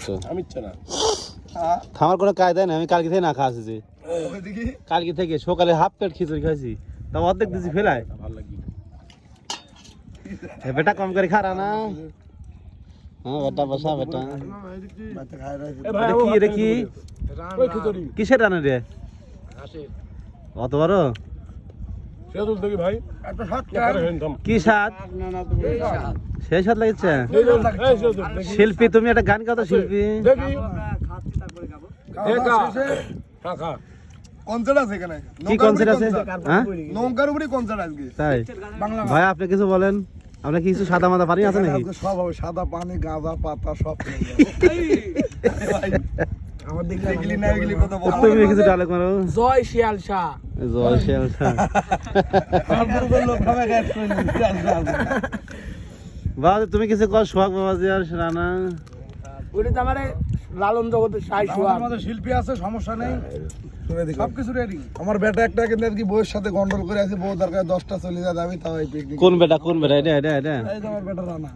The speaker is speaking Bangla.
তো আমি ইচ্ছা না আমার কোনো কায়দা নেই, আমি কালকে থেকে না খাওয়া যে কালকে থেকে সকালে হাফ প্লেট খিচুড়ি খাইছি, তা অর্ধেক দিছি ফেলায়। ভালো লাগি বেটা কম করে খারা না। হ্যাঁ বেটা বসা বেটা। এটা কি কিসের রান্না রে? অত বড় দেখি ভাই কি স্বাদ? সেই স্বাদ লাগছে। শিল্পী তুমি একটা গান গাও তো শিল্পী। কনসার্ট আছে এখানে, কি কনসার্ট আছে? হ্যাঁ নৌকার উপরে কনসার্ট আজকে। তাই ভাই আপনি কিছু বলেন, আপনার কিছু সাদা মাদা পানি আছে নাকি? সব হবে, সাদা পানি, গাঁদা পাতা সব। আমার দিকে গেলি না গেলি কত বড়। তুমি কিছু ডায়লগ মারো। জয় শিয়াল শাহ। জয় শিয়াল শাহ। বাবা তুমি কিছু কর, সোহাগ বাবাজি আর রানা। ওটা তো আমার লালন জগতের সাই সোহাগ। আমাদের শিল্পী আছে, সমস্যা নেই, সবকিছু রেডি। আমার বেটা একটা কিন্তু আর কি বউয়ের সাথে গন্ডল করে আছে, বউ দরকার 10টা চলে যায়, আমি তাও এই পিকনিক। কোন বেটা এটা? এই যে আমার বেটা রানা।